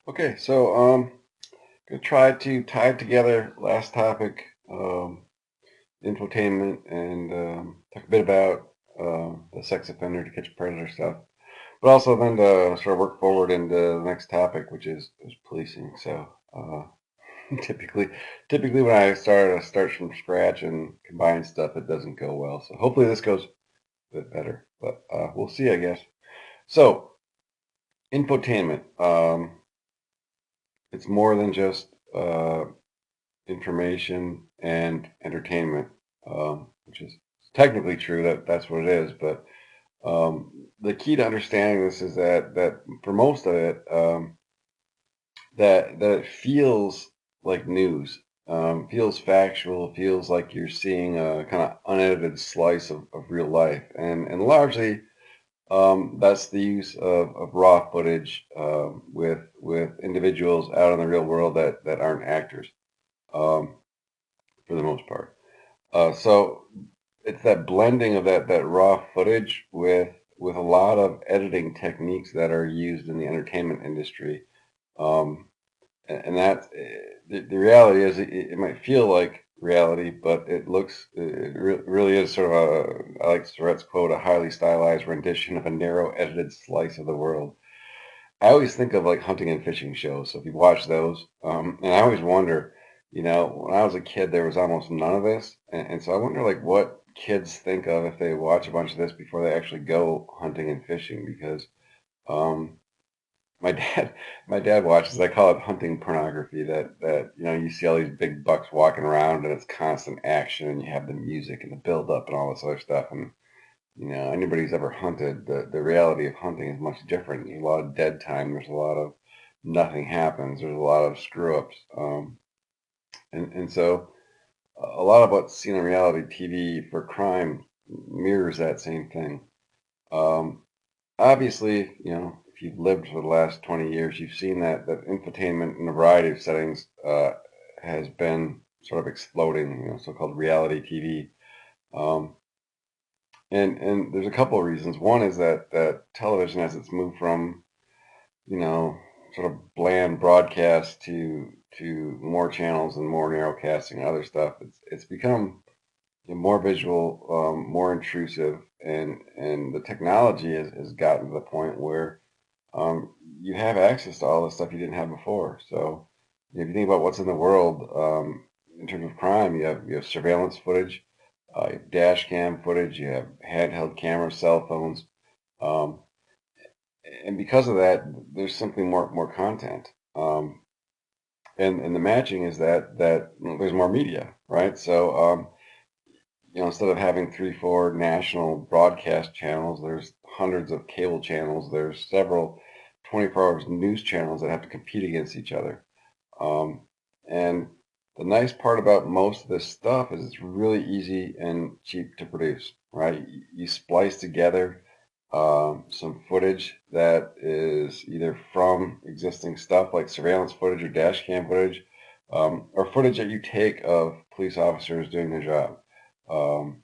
Okay, so gonna try to tie together last topic, infotainment, and talk a bit about the sex offender to catch a predator stuff, but also then to sort of work forward into the next topic, which is policing. So typically, typically when I start from scratch and combine stuff, it doesn't go well. So hopefully this goes a bit better, but we'll see, I guess. So infotainment, it's more than just information and entertainment, which is technically true. That's what it is. But the key to understanding this is that for most of it, that it feels like news, feels factual, feels like you're seeing a kind of unedited slice of real life, and largely that's the use of raw footage with individuals out in the real world that aren't actors, um, for the most part. So it's that blending of that raw footage with a lot of editing techniques that are used in the entertainment industry. Um, and that the reality is it might feel like reality, but it really is sort of I like Surratt's quote, a highly stylized rendition of a narrow edited slice of the world. I always think of like hunting and fishing shows. So if you watch those, and I always wonder, when I was a kid, there was almost none of this, and so I wonder like what kids think of if they watch a bunch of this before they actually go hunting and fishing. Because um, my dad, my dad watches. I call it hunting pornography. That you see all these big bucks walking around, and it's constant action, and you have the music and the build up and all this other stuff, and anybody who's ever hunted, the reality of hunting is much different. There's a lot of dead time. There's a lot of nothing happens. There's a lot of screw ups. And so a lot of what's seen on reality TV for crime mirrors that same thing. Um, Obviously, if you've lived for the last 20 years, you've seen that infotainment in a variety of settings has been sort of exploding, so-called reality TV. Um, and there's a couple of reasons. One is that television, as it's moved from you know sort of bland broadcast to more channels and more narrowcasting and other stuff, it's become more visual, more intrusive, and the technology has gotten to the point where you have access to all the stuff you didn't have before. So if you think about what's in the world, in terms of crime, you have surveillance footage, you have dash cam footage, you have handheld cameras, cell phones, um, and because of that, there's simply more content. And the matching is that there's more media, right? So instead of having three, four national broadcast channels, there's hundreds of cable channels. There's several 24 hours news channels that have to compete against each other. Um, and the nice part about most of this stuff is it's really easy and cheap to produce, right? You splice together some footage that is either from existing stuff like surveillance footage or dash cam footage, or footage that you take of police officers doing their job, um,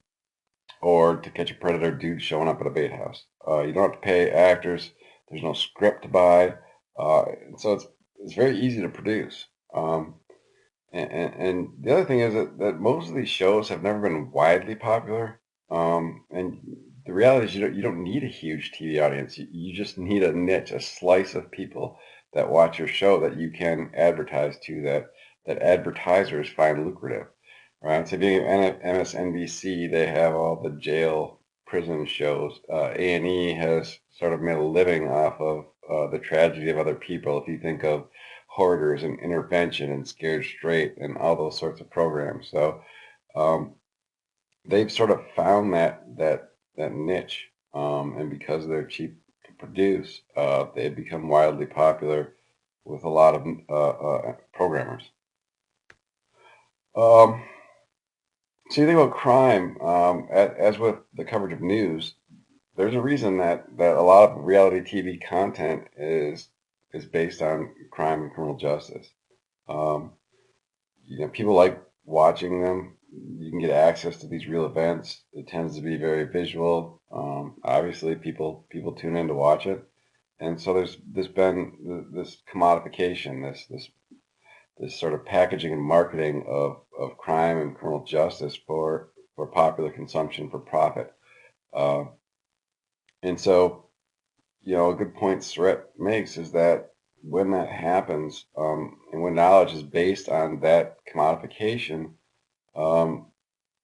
or to catch a predator dude showing up at a bait house. You don't have to pay actors. There's no script to buy, and so it's very easy to produce. And the other thing is that most of these shows have never been widely popular. And the reality is you don't need a huge TV audience. You just need a niche, a slice of people that watch your show that you can advertise to, that advertisers find lucrative, right? So if you have MSNBC, they have all the jail prison shows. A&E has sort of made a living off of the tragedy of other people. If you think of Hoarders and Intervention and Scared Straight and all those sorts of programs. So um, they've sort of found that niche, and because they're cheap to produce, they've become wildly popular with a lot of programmers. Um, so you think about crime, as with the coverage of news, there's a reason that a lot of reality TV content is based on crime and criminal justice. Um, People like watching them. You can get access to these real events. It tends to be very visual. Obviously, people tune in to watch it. And so there's been this commodification, this sort of packaging and marketing of crime and criminal justice for popular consumption for profit. Uh, and so, a good point Surratt makes is that when that happens, and when knowledge is based on that commodification, um,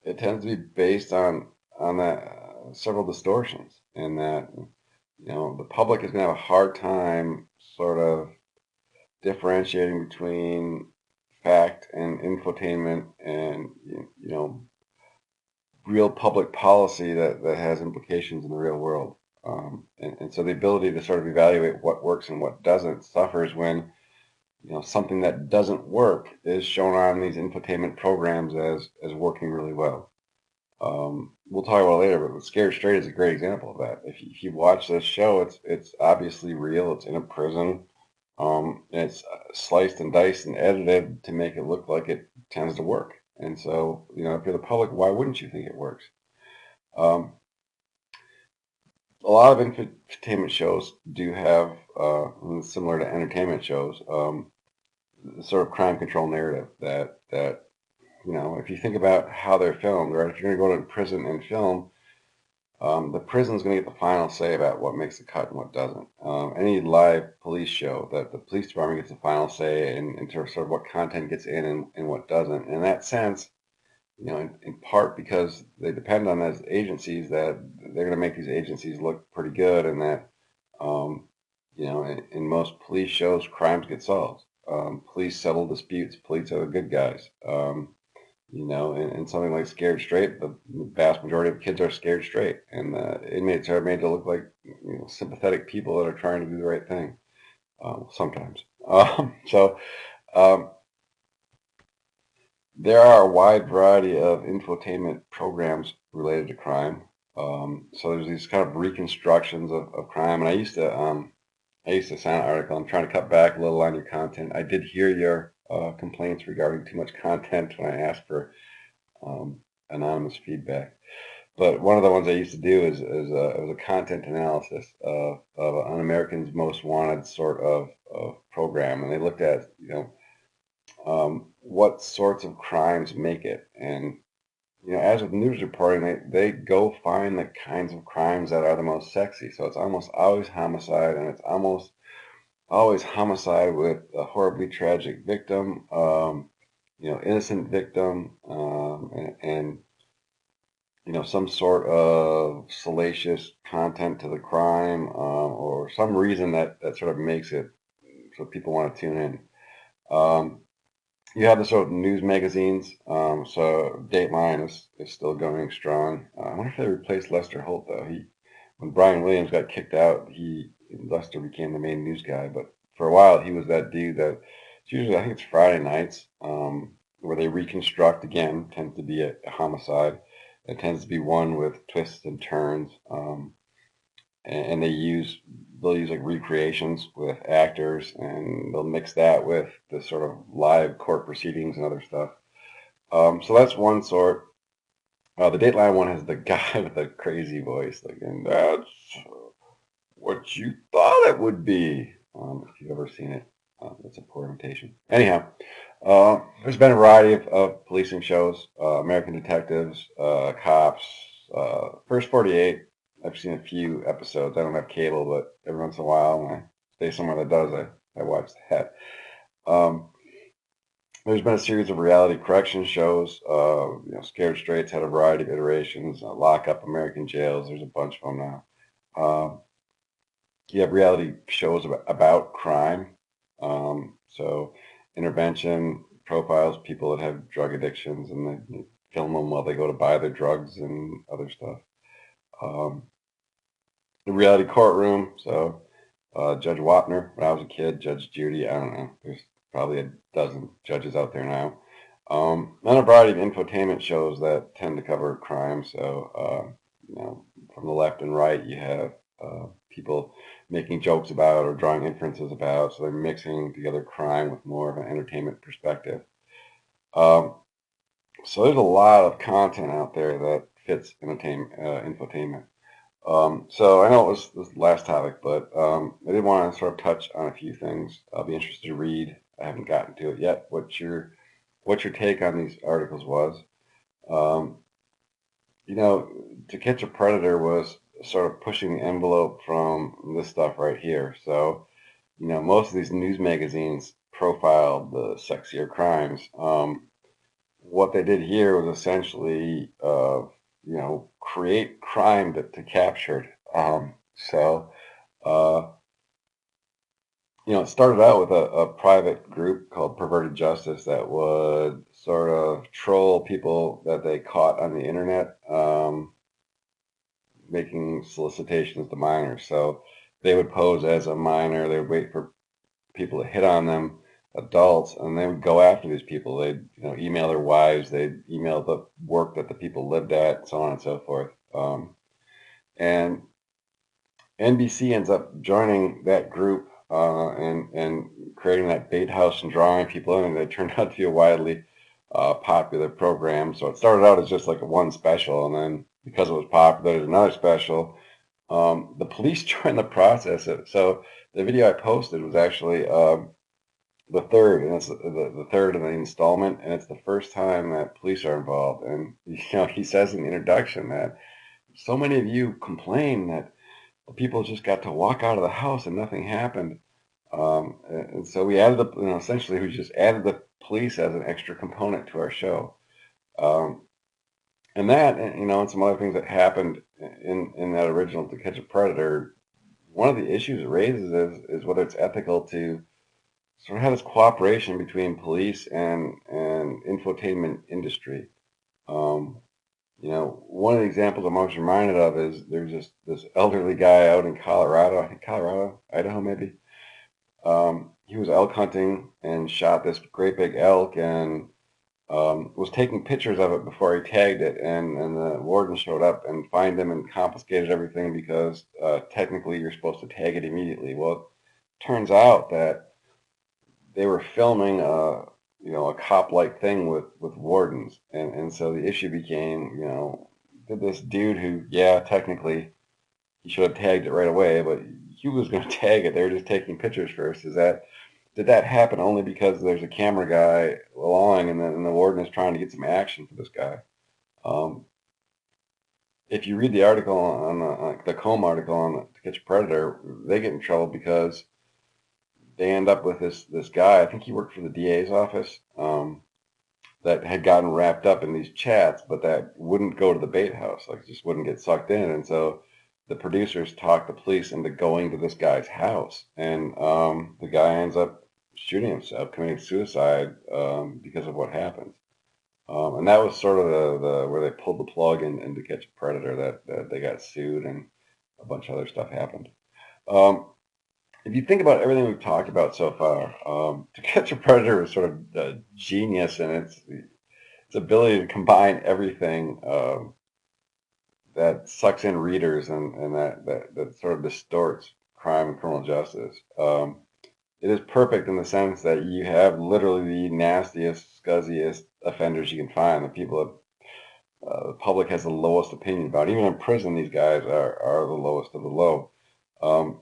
it tends to be based on that several distortions, and that the public is going to have a hard time sort of differentiating between fact and infotainment and real public policy that has implications in the real world. And so the ability to sort of evaluate what works and what doesn't suffers when something that doesn't work is shown on these infotainment programs as working really well. We'll talk about it later, but Scared Straight is a great example of that. If you watch this show, it's obviously real. It's in a prison. And it's sliced and diced and edited to make it look like it tends to work. And so, if you're the public, why wouldn't you think it works? Um, a lot of entertainment shows do have, similar to entertainment shows, sort of crime control narrative that if you think about how they're filmed, right? If you're going to go to prison and film, the prison's going to get the final say about what makes the cut and what doesn't. Any live police show, that the police department gets the final say in terms of sort of what content gets in and what doesn't. And in that sense, in part because they depend on those agencies, that they're going to make these agencies look pretty good, and that, in most police shows, crimes get solved. Police settle disputes. Police are the good guys. In something like Scared Straight, the vast majority of kids are scared straight, and the inmates are made to look like sympathetic people that are trying to do the right thing. Sometimes. So um, there are a wide variety of infotainment programs related to crime. So there's these kind of reconstructions of crime, and I used to sign an article. I'm trying to cut back a little on your content. I did hear your complaints regarding too much content when I asked for anonymous feedback. But one of the ones I used to do it was a content analysis of an American's Most Wanted sort of program, and they looked at what sorts of crimes make it. And as with news reporting, they go find the kinds of crimes that are the most sexy. So it's almost always homicide, and it's almost always homicide with a horribly tragic victim, innocent victim, and some sort of salacious content to the crime, or some reason that sort of makes it so people want to tune in. You have the sort of news magazines. So Dateline is still going strong. I wonder if they replaced Lester Holt, though. When Brian Williams got kicked out, Lester became the main news guy. But for a while, he was that dude that it's usually, I think it's Friday nights, where they reconstruct again. Tends to be a homicide. It tends to be one with twists and turns. And they'll use like recreations with actors, and they'll mix that with the sort of live court proceedings and other stuff. So that's one sort. The Dateline one has the guy with the crazy voice, like, and that's what you thought it would be. If you've ever seen it, it's a poor imitation. Anyhow, there's been a variety of policing shows, American Detectives, Cops, First 48. I've seen a few episodes. I don't have cable, but every once in a while, when I stay somewhere that does, I watch that. There's been a series of reality correction shows. Scared Straight's had a variety of iterations. Lock Up, American Jails. There's a bunch of them now. You have reality shows about crime. So intervention profiles people that have drug addictions, and they film them while they go to buy their drugs and other stuff. The reality courtroom. So Judge Wapner, when I was a kid, Judge Judy. I don't know. There's probably a dozen judges out there now. And a variety of infotainment shows that tend to cover crime. So from the left and right, you have people making jokes about or drawing inferences about. So they're mixing together crime with more of an entertainment perspective. So there's a lot of content out there that fits infotainment. So I know it was this last topic, but I did want to sort of touch on a few things. I'll be interested to read. I haven't gotten to it yet. What your take on these articles was? Um, you know, To Catch a Predator was sort of pushing the envelope from this stuff right here. So, most of these news magazines profiled the sexier crimes. What they did here was essentially, create crime to capture it. Uh, it started out with a private group called Perverted Justice that would sort of troll people that they caught on the internet, making solicitations to minors. So they would pose as a minor. They would wait for people to hit on them, adults, and they would go after these people. They'd, email their wives. They'd email the work that the people lived at, so on and so forth. And NBC ends up joining that group and creating that bait house and drawing people in, and it turned out to be a widely popular program. So it started out as just like a one special, and then because it was popular, there's another special. The police joined the process. So the video I posted was actually the third, and it's the third in the installment, and it's the first time that police are involved. And he says in the introduction that so many of you complain that people just got to walk out of the house and nothing happened. And so we added essentially we just added the police as an extra component to our show. Um, and that, and some other things that happened in that original To Catch a Predator. One of the issues it raises is whether it's ethical to sort of have this cooperation between police and infotainment industry. Um, One of the examples I'm always reminded of is there's this elderly guy out in Colorado, I think Colorado, Idaho maybe. He was elk hunting and shot this great big elk and was taking pictures of it before he tagged it. And the warden showed up and fined him and confiscated everything because technically you're supposed to tag it immediately. Well, it turns out that they were filming a cop-like thing with wardens, and so the issue became, did this dude who, yeah, technically he should have tagged it right away, but he was going to tag it. They were just taking pictures first. Did that happen only because there's a camera guy along, and the warden is trying to get some action for this guy? Um, if you read the article on the Comb article on To Catch a Predator, they get in trouble because they end up with this guy. I think he worked for the DA's office, that had gotten wrapped up in these chats, but that wouldn't go to the bait house, like just wouldn't get sucked in. And so the producers talked the police into going to this guy's house, and the guy ends up shooting himself, committing suicide because of what happened. And that was sort of the where they pulled the plug and To Catch a Predator, that they got sued and a bunch of other stuff happened. Um, if you think about everything we've talked about so far, To Catch a Predator is sort of genius in its ability to combine everything that sucks in readers and that sort of distorts crime and criminal justice. It is perfect in the sense that you have literally the nastiest, scuzziest offenders you can find, the people that the public has the lowest opinion about. Even in prison, these guys are the lowest of the low. Um,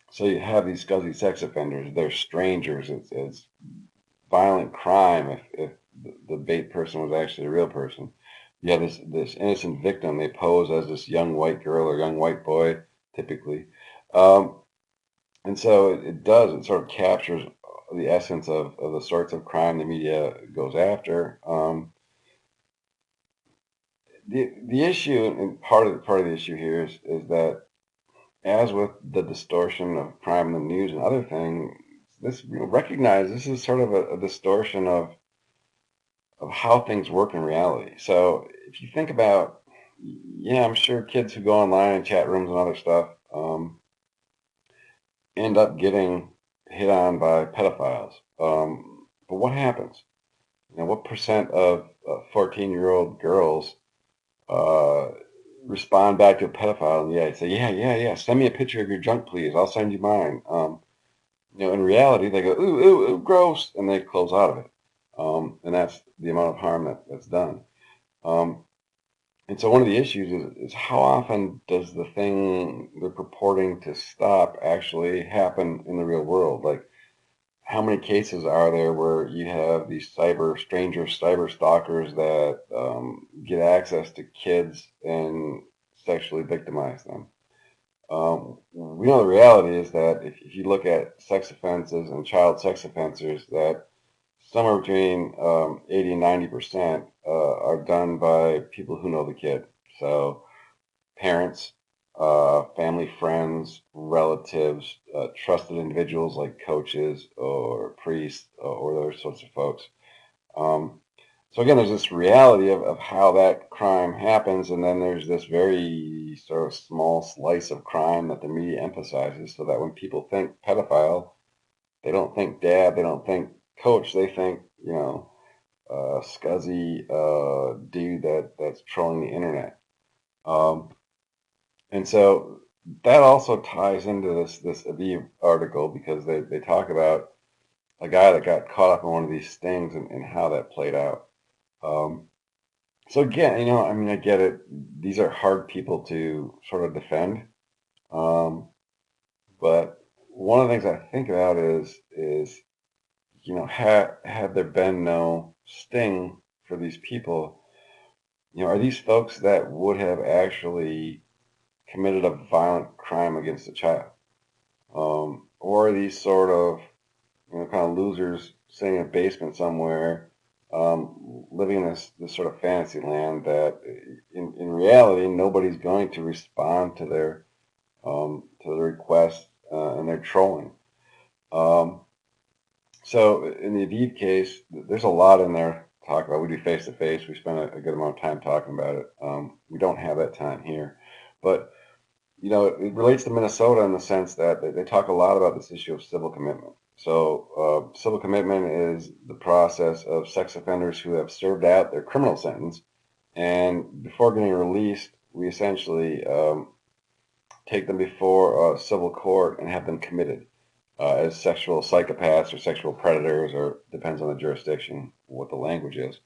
so you have these scuzzy sex offenders. They're strangers. It's violent crime if the bait person was actually a real person. You have this innocent victim. They pose as this young white girl or young white boy, typically. Um, and so it sort of captures the essence of the sorts of crime the media goes after. The issue, and part of the issue here is that, as with the distortion of crime in the news and other things, recognize this is sort of a distortion of how things work in reality. So if you think about, yeah, I'm sure kids who go online in chat rooms and other stuff end up getting hit on by pedophiles. But what happens? What percent of 14-year-old girls uh, respond back to a pedophile and say, yeah, send me a picture of your junk, please. I'll send you mine. In reality, they go, ooh, ooh, ooh, gross, and they close out of it. And that's the amount of harm that's done. Um, And so one of the issues is how often does the thing they're purporting to stop actually happen in the real world? Like, how many cases are there where you have these cyber stalkers that get access to kids and sexually victimize them? We know the reality is that if you look at sex offenses and child sex offenders, that somewhere between 80 and 90% are done by people who know the kid. So parents, family, friends, relatives, trusted individuals like coaches or priests or those sorts of folks. Um, so again, there's this reality of how that crime happens, and then there's this very sort of small slice of crime that the media emphasizes, so that when people think pedophile, they don't think dad, they don't think coach, they think, scuzzy dude that's trolling the internet. Um, and so that also ties into this Aviv article because they talk about a guy that got caught up in one of these stings and how that played out. Um, so again, I mean, I get it. These are hard people to sort of defend. Um, but one of the things I think about is had there been no sting for these people, are these folks that would have actually committed a violent crime against a child? Or are these sort of, kind of losers sitting in a basement somewhere, living in this sort of fantasy land that in reality, nobody's going to respond to their requests, and they're trolling. Um, So in the Aviv case, there's a lot in there to talk about. We do face to face. We spend a good amount of time talking about it. We don't have that time here, but it relates to Minnesota in the sense that they talk a lot about this issue of civil commitment. So civil commitment is the process of sex offenders who have served out their criminal sentence, and before getting released, we essentially take them before a civil court and have them committed as sexual psychopaths or sexual predators, or depends on the jurisdiction, what the language is.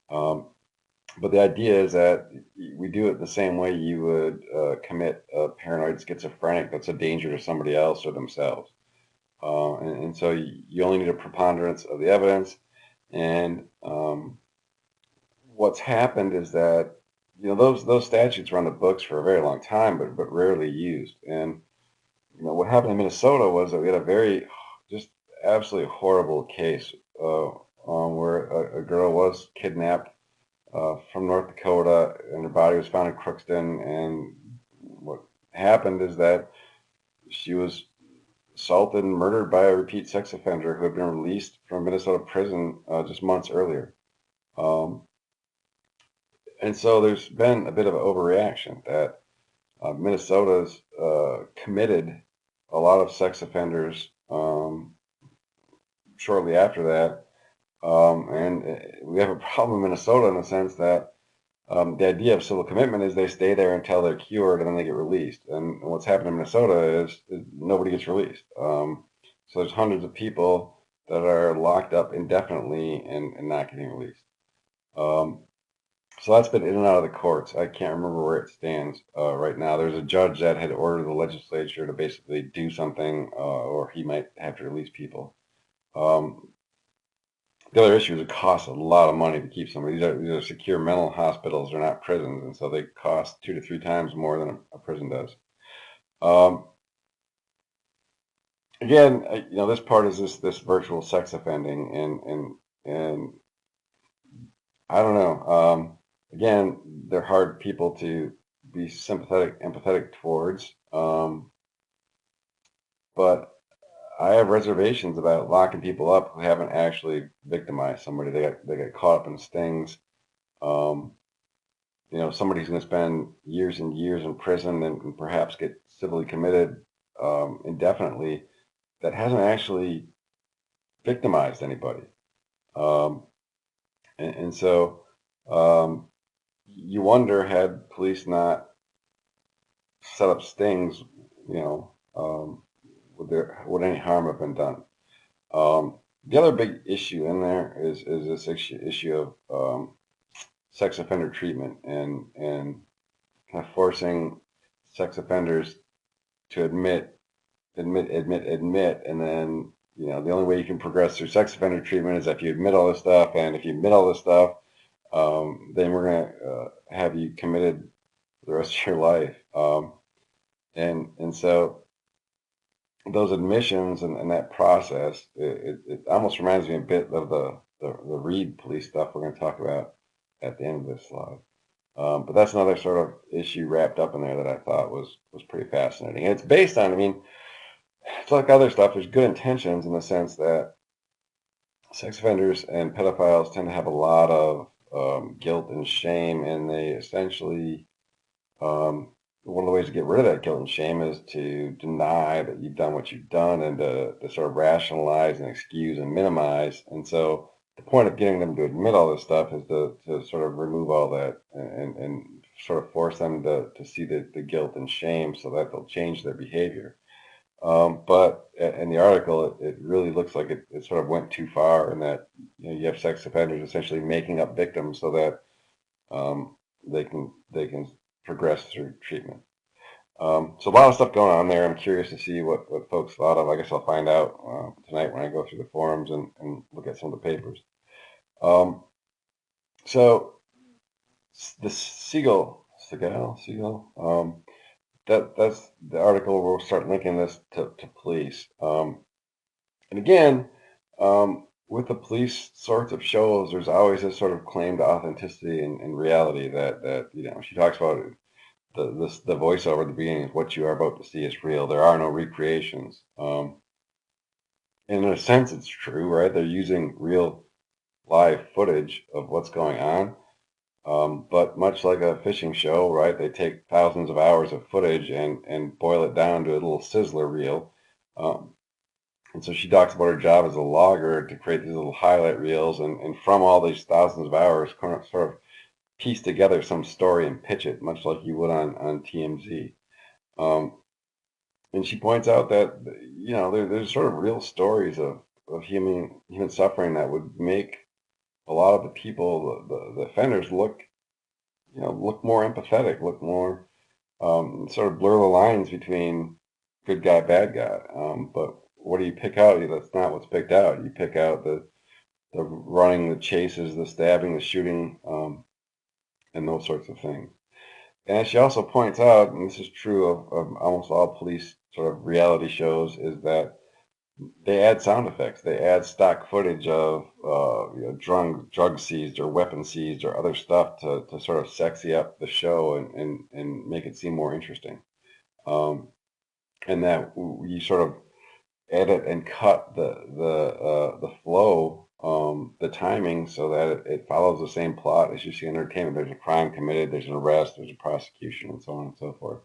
But the idea is that we do it the same way you would commit a paranoid schizophrenic that's a danger to somebody else or themselves. And so you only need a preponderance of the evidence. And what's happened is that those statutes were on the books for a very long time, but rarely used. And what happened in Minnesota was that we had a very just absolutely horrible case where a girl was kidnapped from North Dakota, and her body was found in Crookston. And what happened is that she was assaulted and murdered by a repeat sex offender who had been released from Minnesota prison just months earlier. Um, and so there's been a bit of an overreaction that Minnesota's committed a lot of sex offenders shortly after that. And we have a problem in Minnesota in the sense that the idea of civil commitment is they stay there until they're cured and then they get released. And what's happened in Minnesota is nobody gets released. So there's hundreds of people that are locked up indefinitely and not getting released. So that's been in and out of the courts. I can't remember where it stands right now. There's a judge that had ordered the legislature to basically do something, or he might have to release people. Um, the other issue is it costs a lot of money to keep somebody. These are secure mental hospitals. They're not prisons, and so they cost 2 to 3 times more than a prison does. Um, Again, this part is this virtual sex offending, and I don't know. Again, they're hard people to be empathetic towards. But I have reservations about locking people up who haven't actually victimized somebody. They get caught up in stings. Um, Somebody's going to spend years and years in prison and perhaps get civilly committed indefinitely that hasn't actually victimized anybody. Um, and so um, you wonder, had police not set up stings, would any harm have been done? The other big issue in there is this issue of sex offender treatment and kind of forcing sex offenders to admit, and then the only way you can progress through sex offender treatment is if you admit all this stuff, and if you admit all this stuff, then we're gonna have you committed for the rest of your life. And so those admissions and that process, it almost reminds me a bit of the Reed police stuff we're going to talk about at the end of this slide. But that's another sort of issue wrapped up in there that I thought was pretty fascinating. And it's based on, I mean, it's like other stuff. There's good intentions in the sense that sex offenders and pedophiles tend to have a lot of guilt and shame, and they essentially one of the ways to get rid of that guilt and shame is to deny that you've done what you've done, and to sort of rationalize and excuse and minimize. And so the point of getting them to admit all this stuff is to sort of remove all that, and sort of force them to see the guilt and shame so that they'll change their behavior. But in the article, it really looks like it sort of went too far, in that you have sex offenders essentially making up victims so that they can progress through treatment. So a lot of stuff going on there. I'm curious to see what folks thought of. I guess I'll find out tonight when I go through the forums and look at some of the papers. So the Siegel, that's the article. We'll start linking this to police. And again, with the police sorts of shows, there's always this sort of claim to authenticity and reality that she talks about. The voiceover at the beginning is, what you are about to see is real. There are no recreations. And in a sense, it's true, right? They're using real live footage of what's going on. But much like a fishing show, right? They take thousands of hours of footage and boil it down to a little sizzler reel. And so she talks about her job as a logger to create these little highlight reels, and from all these thousands of hours, sort of piece together some story and pitch it, much like you would on TMZ. And she points out that there's sort of real stories of human suffering that would make a lot of the people, the offenders, look more empathetic, look more, sort of blur the lines between good guy, bad guy. But what do you pick out? That's not what's picked out. You pick out the running, the chases, the stabbing, the shooting, and those sorts of things. And she also points out, and this is true of almost all police sort of reality shows, is that they add sound effects. They add stock footage of drug seized or weapon seized or other stuff to sort of sexy up the show and make it seem more interesting. And that you sort of edit and cut the flow, the timing, so that it follows the same plot as you see in entertainment. There's a crime committed, there's an arrest, there's a prosecution, and so on and so forth.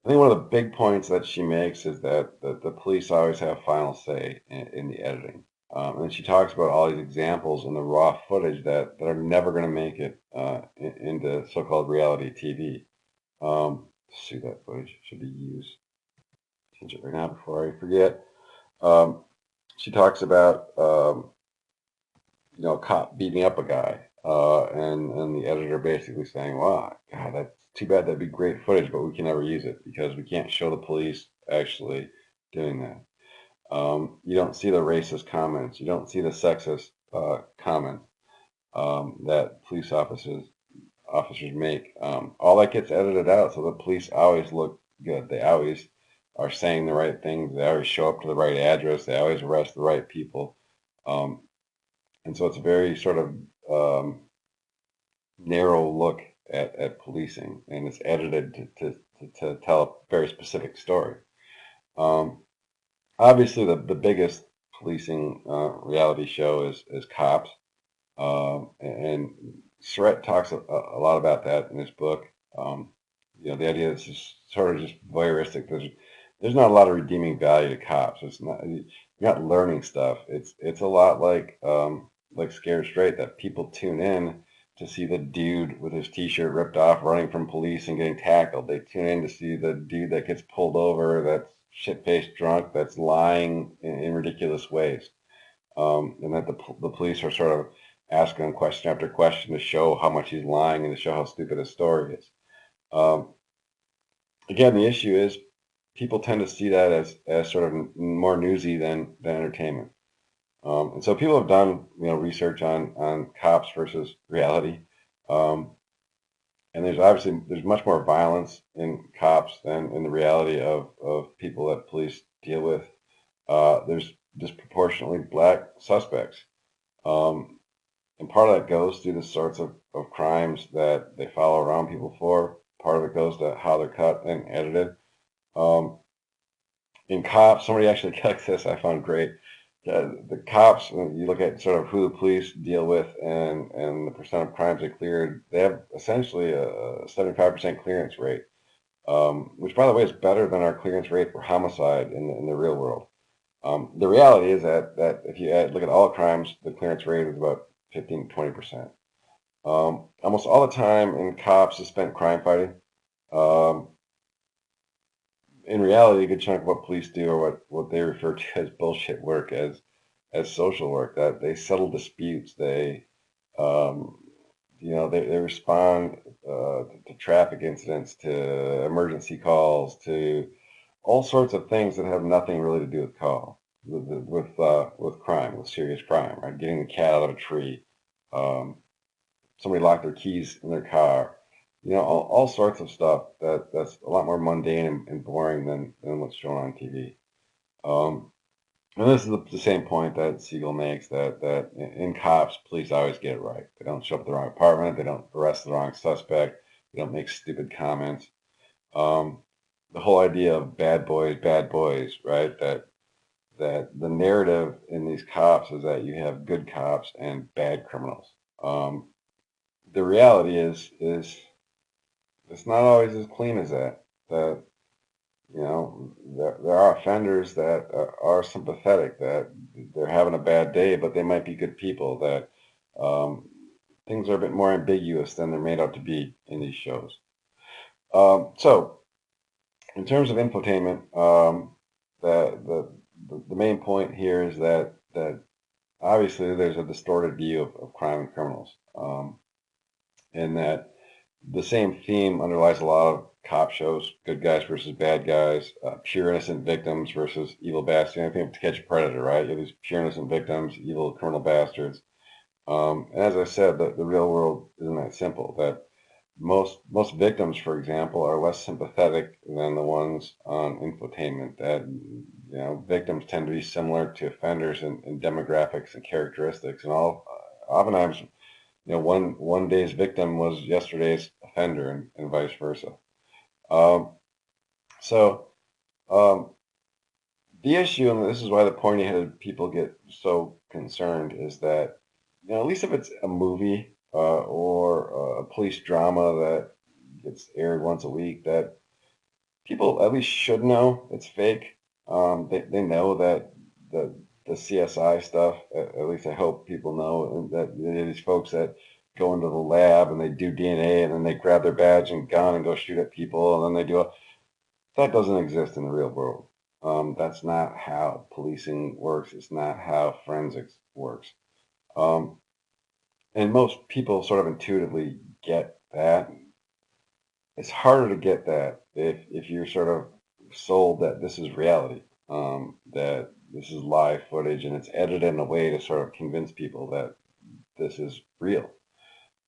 I think one of the big points that she makes is that the police always have final say in the editing. And she talks about all these examples in the raw footage that are never going to make it into so-called reality TV. Let's see, that footage should be used. Change it right now before I forget. She talks about a cop beating up a guy, and the editor basically saying, "Wow, God, that's too bad. That'd be great footage, but we can never use it because we can't show the police actually doing that." You don't see the racist comments. You don't see the sexist comments that police officers make. All that gets edited out, so the police always look good. They always are saying the right things. They always show up to the right address. They always arrest the right people. And so it's a very sort of narrow look at policing, and it's edited to tell a very specific story. Obviously, the biggest policing reality show is Cops, and Surratt talks a lot about that in his book. The idea is just sort of just voyeuristic. There's not a lot of redeeming value to Cops. It's not, you're not learning stuff. It's a lot like Scared Straight, that people tune in to see the dude with his t-shirt ripped off running from police and getting tackled. They tune in to see the dude that gets pulled over, that's shit-faced drunk, that's lying in ridiculous ways. And that the police are sort of asking him question after question to show how much he's lying and to show how stupid his story is. Um, Again, the issue is people tend to see that as sort of more newsy than entertainment. And so people have done, research on cops versus reality. Um, and there's much more violence in cops than in the reality of people that police deal with. There's disproportionately black suspects. Um, and part of that goes to the sorts of crimes that they follow around people for. Part of it goes to how they're cut and edited. Um, in cops, somebody actually calculated this I found great. The cops, when you look at sort of who the police deal with and the percent of crimes they cleared, they have essentially a 75% clearance rate, which, by the way, is better than our clearance rate for homicide in the real world. The reality is that if you look at all crimes, the clearance rate is about 15 to 20%. Almost all the time in cops is spent crime fighting. Um, in reality, a good chunk of what police do or what they refer to as bullshit work as social work, that they settle disputes. Um, they respond to traffic incidents, to emergency calls, to all sorts of things that have nothing really to do with with crime, with serious crime, right? Getting the cat out of a tree, um, somebody locked their keys in their car, all sorts of stuff that's a lot more mundane and boring than what's shown on TV. Um, and this is the same point that Siegel makes, that in cops, police always get it right. They don't show up at the wrong apartment. They don't arrest the wrong suspect. They don't make stupid comments. Um, the whole idea of bad boys, right? That the narrative in these cops is that you have good cops and bad criminals. The reality is it's not always as clean as that. That there are offenders that are sympathetic, that they're having a bad day, but they might be good people. That um, things are a bit more ambiguous than they're made out to be in these shows. So, in terms of infotainment, the, the main point here is that obviously there's a distorted view of crime and criminals, and that the same theme underlies a lot of cop shows: good guys versus bad guys, pure innocent victims versus evil bastards. I think To Catch a Predator, right? You have these pure innocent victims, evil criminal bastards. And as I said, the real world isn't that simple. That most victims, for example, are less sympathetic than the ones on infotainment. That victims tend to be similar to offenders in demographics and characteristics, and oftentimes one day's victim was yesterday's offender, and vice versa. Um, so the issue, and this is why the pointy-headed people get so concerned, is that at least if it's a movie or a police drama that gets aired once a week, that people at least should know it's fake. They know that the the CSI stuff. At least I hope people know that these folks that go into the lab and they do DNA and then they grab their badge and gun and go shoot at people and then they that doesn't exist in the real world. That's not how policing works. It's not how forensics works. Um, and most people sort of intuitively get that. It's harder to get that if you're sort of sold that this is reality, that this is live footage and it's edited in a way to sort of convince people that this is real.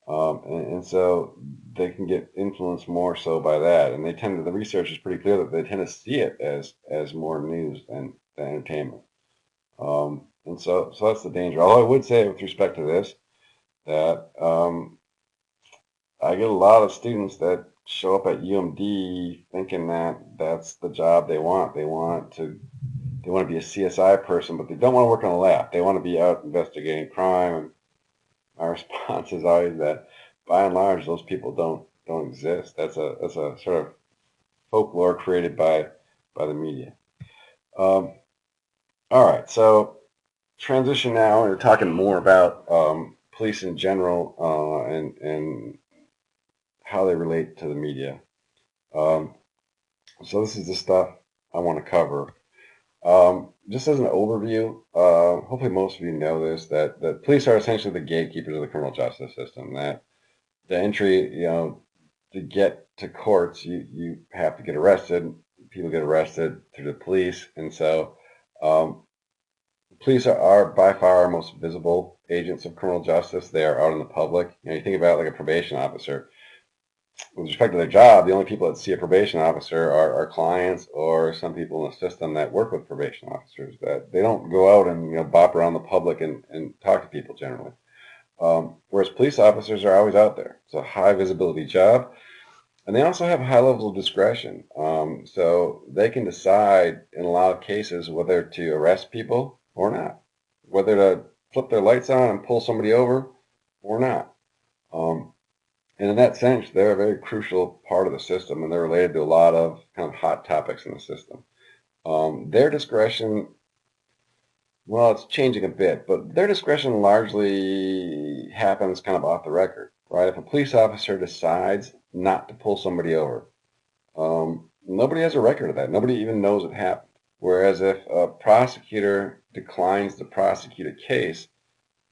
And so they can get influenced more so by that. And the research is pretty clear that they tend to see it as more news than entertainment. And so that's the danger. Although I would say with respect to this, that I get a lot of students that show up at UMD thinking that that's the job they want. They want to be a CSI person, but they don't want to work in a lab. They want to be out investigating crime. And my response is always that, by and large, those people don't exist. That's a sort of folklore created by the media. All right, so transition now. We're talking more about police in general and how they relate to the media. So this is the stuff I want to cover. Just as an overview, hopefully most of you know this, that police are essentially the gatekeepers of the criminal justice system. That the entry, to get to courts, you have to get arrested. People get arrested through the police, and so um, police are by far our most visible agents of criminal justice. They are out in the public. You think about like a probation officer. With respect to their job, the only people that see a probation officer are clients or some people in the system that work with probation officers. That they don't go out and bop around the public and talk to people generally. Whereas police officers are always out there. It's a high visibility job. And they also have high levels of discretion. So they can decide in a lot of cases whether to arrest people or not, whether to flip their lights on and pull somebody over or not. Um, and in that sense, they're a very crucial part of the system, and they're related to a lot of kind of hot topics in the system. Their discretion, well, it's changing a bit, but their discretion largely happens kind of off the record, right? If a police officer decides not to pull somebody over, nobody has a record of that. Nobody even knows it happened. Whereas if a prosecutor declines to prosecute a case,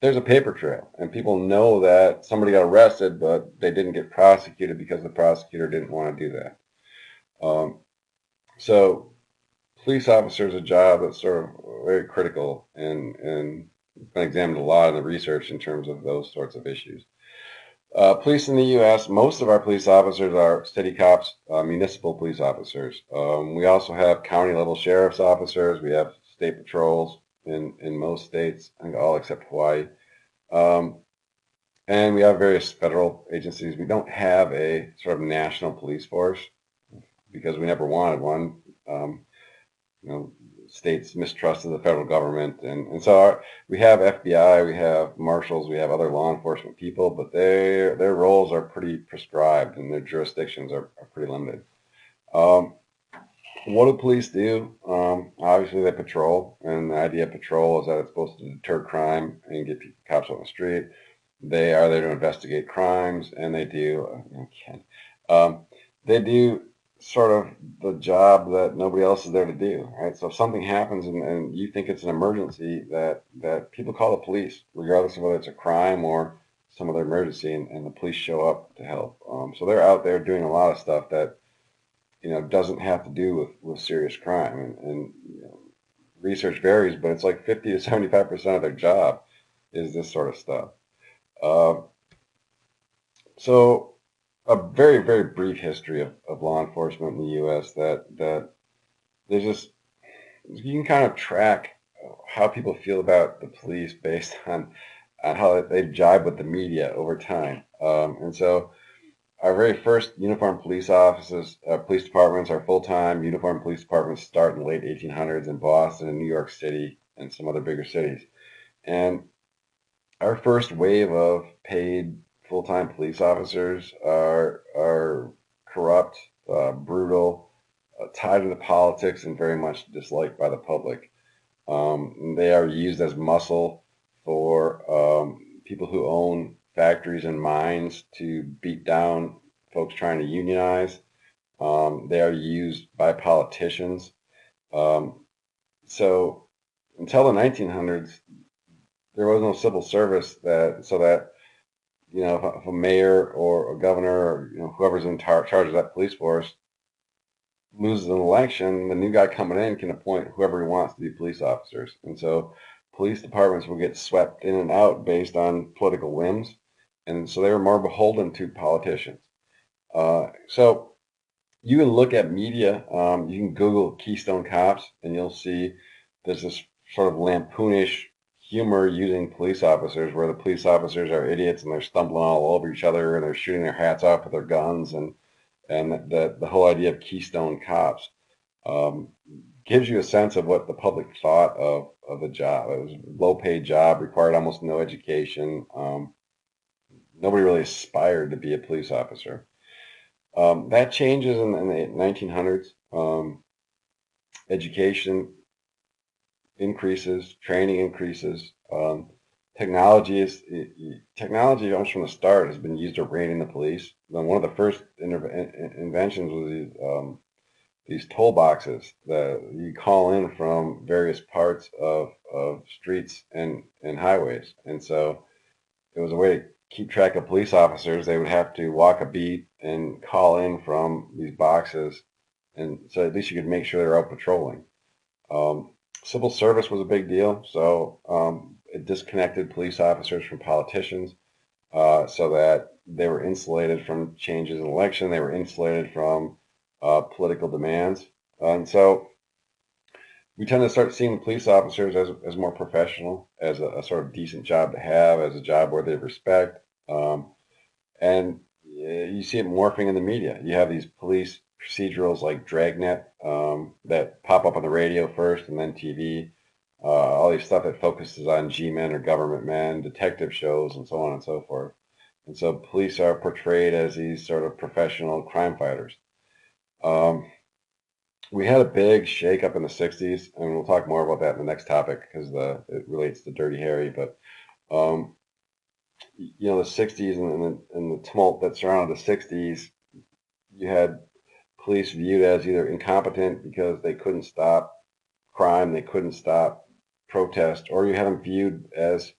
there's a paper trail, and people know that somebody got arrested, but they didn't get prosecuted because the prosecutor didn't want to do that. So police officer is a job that's sort of very critical and been examined a lot in the research in terms of those sorts of issues. Police in the U.S., most of our police officers are city cops, municipal police officers. We also have county level sheriff's officers. We have state patrols in most states, I think all except Hawaii. Um, and we have various federal agencies. We don't have a sort of national police force because we never wanted one. You know, states mistrusted the federal government, and so we have FBI, we have marshals, we have other law enforcement people, but their roles are pretty prescribed and their jurisdictions are pretty limited. Um, what do police do? Obviously, they patrol, and the idea of patrol is that it's supposed to deter crime and get cops on the street. They are there to investigate crimes, and they do. They do sort of the job that nobody else is there to do, right? So if something happens and you think it's an emergency, that people call the police, regardless of whether it's a crime or some other emergency, and the police show up to help. So they're out there doing a lot of stuff that doesn't have to do with serious crime, and research varies, but it's like 50 to 75% of their job is this sort of stuff. Uh, so a very, very brief history of law enforcement in the U.S. that there's just, you can kind of track how people feel about the police based on how they jibe with the media over time. And so our very first uniformed police offices, police departments, our full-time uniformed police departments start in the late 1800s in Boston and New York City and some other bigger cities. And our first wave of paid full-time police officers are corrupt, brutal, tied into politics, and very much disliked by the public. They are used as muscle for people who own factories and mines to beat down folks trying to unionize. They are used by politicians. So until the 1900s, there was no civil service so that if a mayor or a governor or whoever's in charge of that police force loses an election, the new guy coming in can appoint whoever he wants to be police officers. And so police departments will get swept in and out based on political whims. And so they were more beholden to politicians. So you can look at media. You can Google Keystone Cops, and you'll see there's this sort of lampoonish humor using police officers, where the police officers are idiots and they're stumbling all over each other and they're shooting their hats off with their guns, and the whole idea of Keystone Cops um, gives you a sense of what the public thought of the job. It was a low-paid job, required almost no education. Nobody really aspired to be a police officer. That changes in the 1900s. Education increases, training increases. Technology almost from the start has been used to rein in the police. One of the first inventions was these toll boxes that you call in from various parts of streets and highways. And so it was a way to keep track of police officers. They would have to walk a beat and call in from these boxes. And so at least you could make sure they're out patrolling. Um, Civil service was a big deal. So it disconnected police officers from politicians so that they were insulated from changes in election. They were insulated from political demands. And so we tend to start seeing police officers as more professional, as a sort of decent job to have, as a job worthy of respect. And you see it morphing in the media. You have these police procedurals like Dragnet that pop up on the radio first and then TV. All these stuff that focuses on G-men or government men, detective shows, and so on and so forth. And so police are portrayed as these sort of professional crime fighters. Um, we had a big shakeup in the 60s, and we'll talk more about that in the next topic because it relates to Dirty Harry. But um, the 60s and the tumult that surrounded the 60s, you had police viewed as either incompetent because they couldn't stop crime, they couldn't stop protest, or you had them viewed as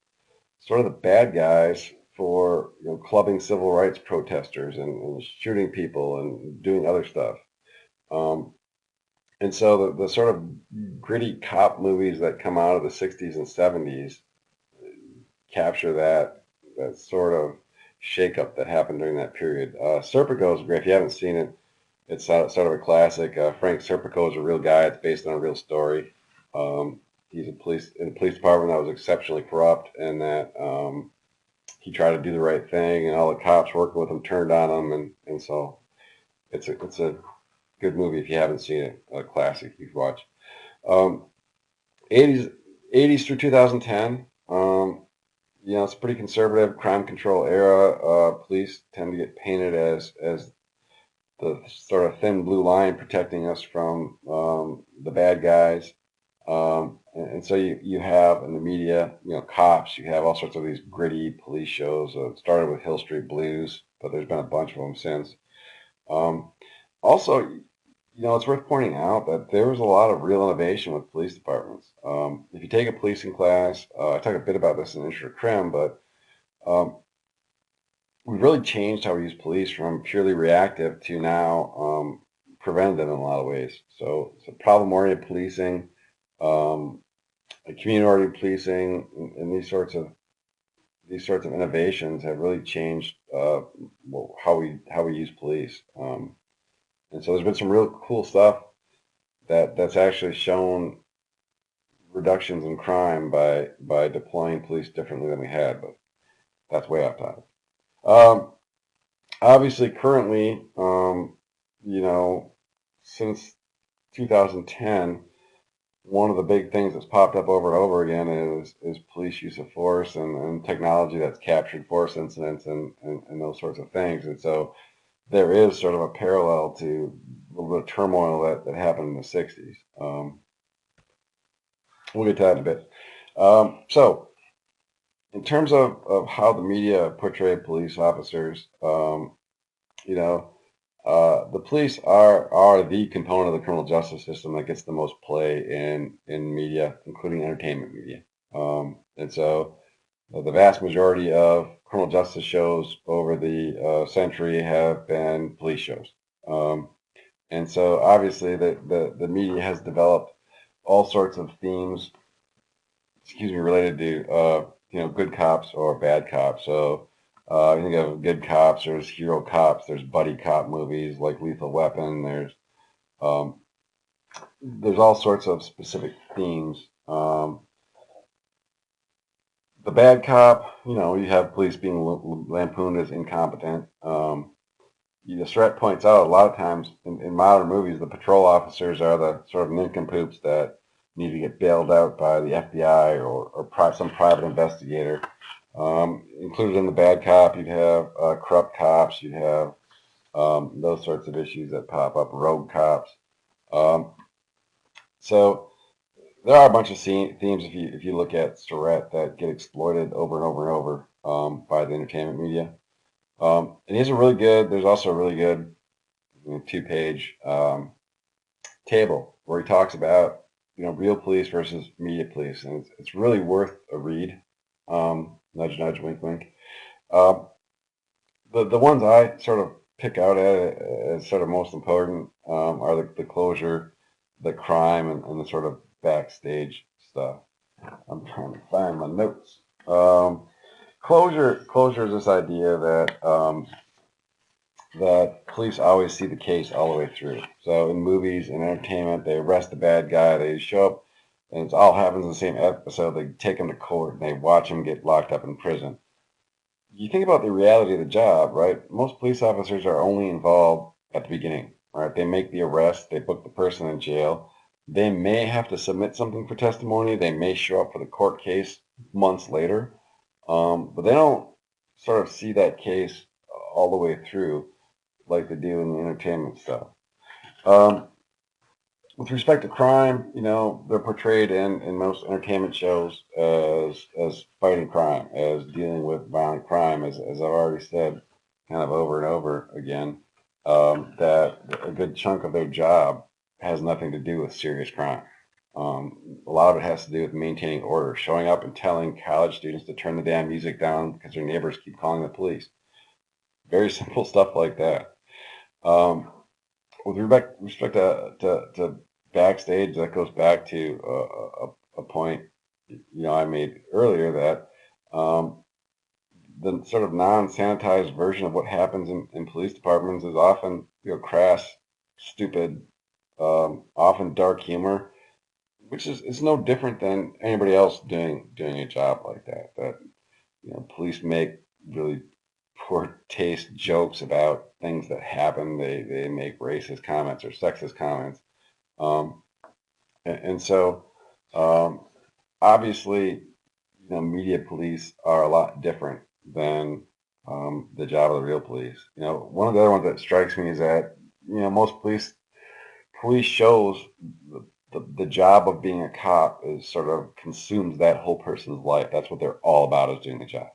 sort of the bad guys for clubbing civil rights protesters and shooting people and doing other stuff. Um, and so the sort of gritty cop movies that come out of the 60s and 70s capture that sort of shakeup that happened during that period. Serpico is great. If you haven't seen it, it's sort of a classic. Frank Serpico is a real guy. It's based on a real story. He's in a police department that was exceptionally corrupt, and that he tried to do the right thing, and all the cops working with him turned on him, and so it's a good movie if you haven't seen it. A classic you should watch. Um, 80s through 2010. It's a pretty conservative crime control era. Police tend to get painted as the sort of thin blue line protecting us from the bad guys. And so you have in the media, cops. You have all sorts of these gritty police shows. It started with Hill Street Blues, but there's been a bunch of them since. Also, it's worth pointing out that there was a lot of real innovation with police departments. If you take a policing class, I talk a bit about this in Intro to Crim, but we've really changed how we use police from purely reactive to now preventative in a lot of ways. So problem-oriented policing, community-oriented policing, and these sorts of innovations have really changed how we use police. And so there's been some real cool stuff that's actually shown reductions in crime by deploying police differently than we had, but that's way off topic. Obviously, currently, since 2010, one of the big things that's popped up over and over again is police use of force and technology that's captured force incidents and those sorts of things. And so there is sort of a parallel to a little bit of turmoil that happened in the 60s. We'll get to that in a bit. So in terms of how the media portray police officers, the police are the component of the criminal justice system that gets the most play in media, including entertainment media. And so the vast majority of criminal justice shows over the century have been police shows. And so obviously the media has developed all sorts of themes, related to, good cops or bad cops. So I think of good cops, there's hero cops, there's buddy cop movies like Lethal Weapon, there's all sorts of specific themes. The bad cop, you have police being lampooned as incompetent. Surratt points out a lot of times in modern movies, the patrol officers are the sort of nincompoops that need to get bailed out by the FBI or some private investigator. Included in the bad cop, you'd have corrupt cops, you'd have those sorts of issues that pop up, rogue cops. So there are a bunch of themes if you look at Surratt that get exploited over and over and over by the entertainment media. And there's also a really good 2-page table where he talks about, real police versus media police, and it's really worth a read. Nudge, nudge, wink, wink. Uh, the ones I sort of pick out as sort of most important are the closure, the crime, and the sort of backstage stuff. I'm trying to find my notes. Closure is this idea that police always see the case all the way through. So in movies and entertainment, they arrest the bad guy, they show up, and it all happens in the same episode. They take him to court and they watch him get locked up in prison. You think about the reality of the job, right? Most police officers are only involved at the beginning, right? They make the arrest, they book the person in jail. They may have to submit something for testimony. They may show up for the court case months later, but they don't sort of see that case all the way through like they do in the entertainment stuff. Um, with respect to crime, they're portrayed in most entertainment shows as fighting crime, as dealing with violent crime, as I've already said, kind of over and over again, that a good chunk of their job has nothing to do with serious crime. A lot of it has to do with maintaining order, showing up and telling college students to turn the damn music down because their neighbors keep calling the police. Very simple stuff like that. With respect to backstage, that goes back to a point I made earlier that the sort of non-sanitized version of what happens in police departments is often crass, stupid, often dark humor, which is no different than anybody else doing a job like that. That police make really poor taste jokes about things that happen. They make racist comments or sexist comments. Um, and so, obviously, media police are a lot different than the job of the real police. One of the other ones that strikes me is that, most police shows the job of being a cop is sort of consumes that whole person's life. That's what they're all about, is doing the job.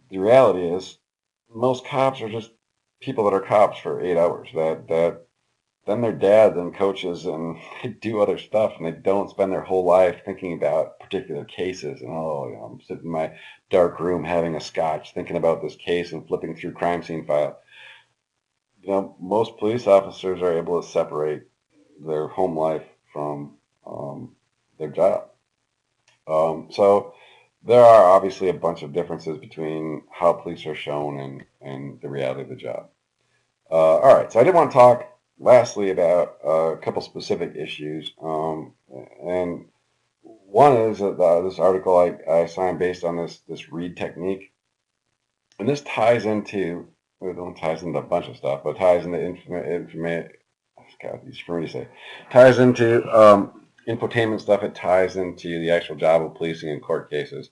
The reality is most cops are just people that are cops for 8 hours that then they're dads and coaches and they do other stuff and they don't spend their whole life thinking about particular cases and I'm sitting in my dark room having a scotch thinking about this case and flipping through crime scene file. Most police officers are able to separate their home life from their job. So there are obviously a bunch of differences between how police are shown and the reality of the job. All right, so I did want to talk lastly about a couple specific issues. And one is this article I assigned based on this read technique. And this ties into, it don't ties into a bunch of stuff, but ties into God, easy for me to say. Ties into infotainment stuff. It ties into the actual job of policing in court cases.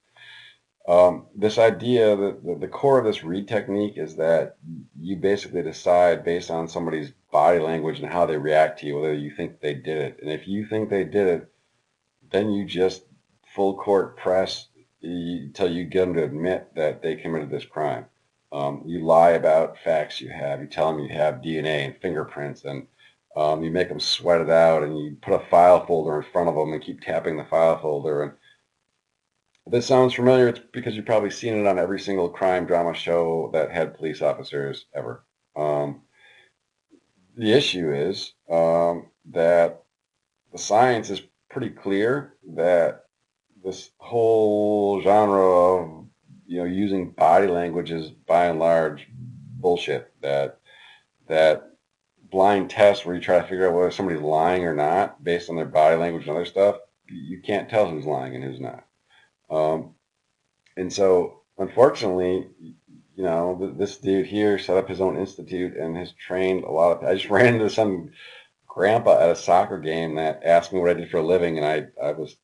This idea that the core of this read technique is that you basically decide based on somebody's body language and how they react to you whether you think they did it. And if you think they did it, then you just full court press until you get them to admit that they committed this crime. You lie about facts you have. You tell them you have DNA and fingerprints, and you make them sweat it out, and you put a file folder in front of them and keep tapping the file folder. And if this sounds familiar, it's because you've probably seen it on every single crime drama show that had police officers ever. The issue is that the science is pretty clear that this whole genre of using body language is by and large bullshit. That blind test where you try to figure out whether somebody's lying or not based on their body language and other stuff, you can't tell who's lying and who's not. And so, unfortunately, this dude here set up his own institute and has trained a lot of. I just ran into some grandpa at a soccer game that asked me what I did for a living, and I was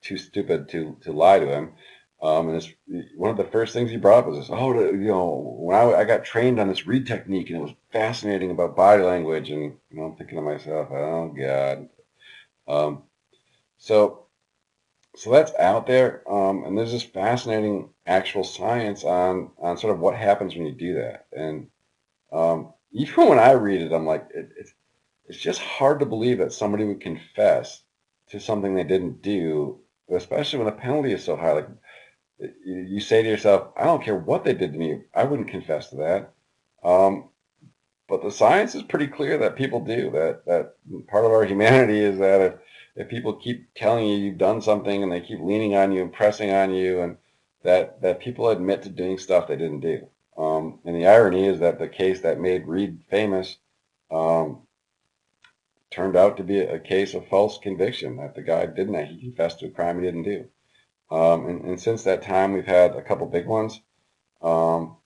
too stupid to lie to him. And one of the first things he brought up was this. When I got trained on this read technique, and it was fascinating about body language, and I'm thinking to myself, oh God. So that's out there, and there's this fascinating actual science on sort of what happens when you do that. And even when I read it, I'm like, it's just hard to believe that somebody would confess to something they didn't do, especially when the penalty is so high. Like you say to yourself, I don't care what they did to me, I wouldn't confess to that. Um, but the science is pretty clear that people do. That part of our humanity is that if people keep telling you you've done something and they keep leaning on you and pressing on you, and that people admit to doing stuff they didn't do. And the irony is that the case that made Reed famous um, turned out to be a case of false conviction, that the guy didn't, that he confessed to a crime he didn't do. And since that time, we've had a couple big ones. Um,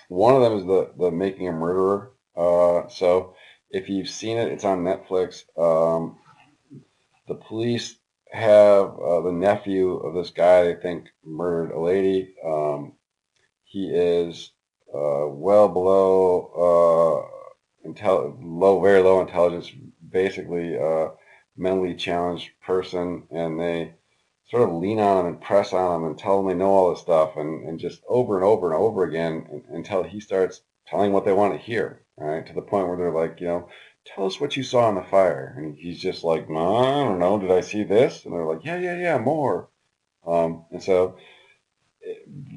One of them is the Making a Murderer. So if you've seen it, it's on Netflix. The police have the nephew of this guy they think murdered a lady. He is well below very low intelligence, basically a mentally challenged person, and they sort of lean on him and press on him and tell him they know all this stuff, and just over and over and over again until he starts telling what they want to hear, right? To the point where they're like, tell us what you saw in the fire. And he's just like, no, I don't know. Did I see this? And they're like, yeah, yeah, yeah, more. And so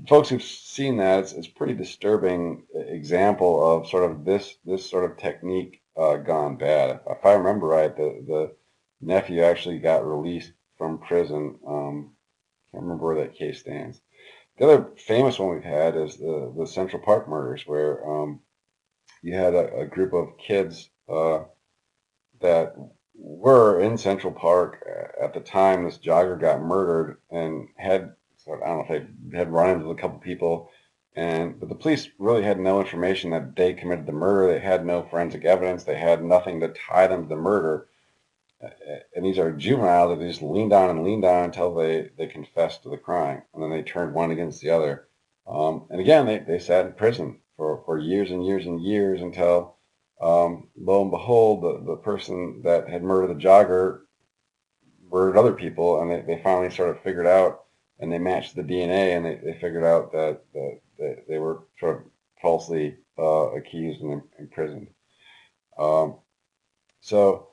folks who've seen that, it's pretty disturbing example of sort of this sort of technique gone bad. If I remember right, the nephew actually got released from prison. Can't remember where that case stands. The other famous one we've had is the Central Park murders, where you had a group of kids that were in Central Park at the time this jogger got murdered, and had, so I don't know if they had run into a couple people, but the police really had no information that they committed the murder. They had no forensic evidence. They had nothing to tie them to the murder. And these are juveniles that they just leaned on and leaned on until they confessed to the crime, and then they turned one against the other. And again, they sat in prison for years and years and years until, lo and behold, the person that had murdered the jogger murdered other people, and they finally sort of figured out, and they matched the DNA, and they figured out that they were sort of falsely accused and imprisoned. Um, so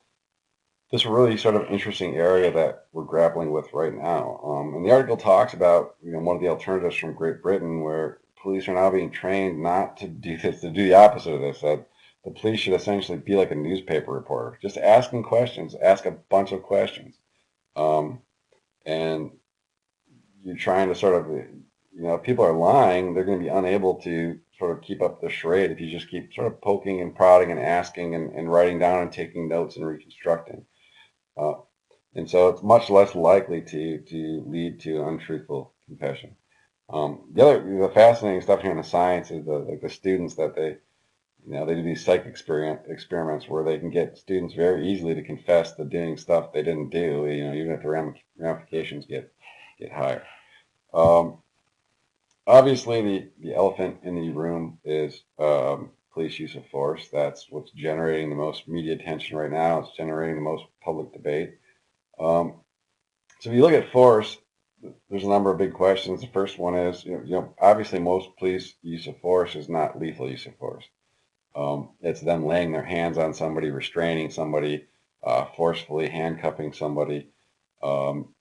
this really sort of interesting area that we're grappling with right now. And the article talks about, one of the alternatives from Great Britain, where police are now being trained not to do this, to do the opposite of this. That the police should essentially be like a newspaper reporter, just asking questions, ask a bunch of questions. Um, and you're trying to sort of, if people are lying, they're going to be unable to sort of keep up the charade if you just keep sort of poking and prodding and asking and writing down and taking notes and reconstructing. Uh, and so it's much less likely to lead to untruthful confession. The fascinating stuff here in the science is the students that they do these psych experiments where they can get students very easily to confess to doing stuff they didn't do, even if the ramifications get higher. Um, Obviously, the elephant in the room is police use of force. That's what's generating the most media attention right now. It's generating the most public debate. Um, so if you look at force, there's a number of big questions. The first one is, obviously most police use of force is not lethal use of force. It's them laying their hands on somebody, restraining somebody, forcefully handcuffing somebody, um,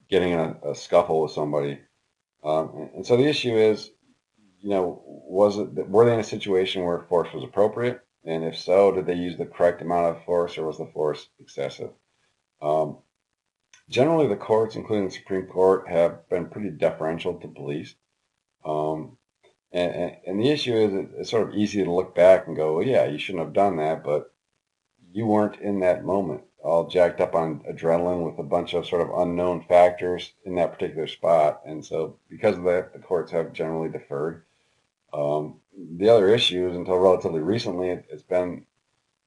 getting in a scuffle with somebody. And so the issue is, were they in a situation where force was appropriate? And if so, did they use the correct amount of force, or was the force excessive? Um, Generally, the courts, including the Supreme Court, have been pretty deferential to police. Um, and the issue is, it's sort of easy to look back and go, well, yeah, you shouldn't have done that, but you weren't in that moment, all jacked up on adrenaline with a bunch of sort of unknown factors in that particular spot. And so because of that, the courts have generally deferred. The other issue is, until relatively recently, it's been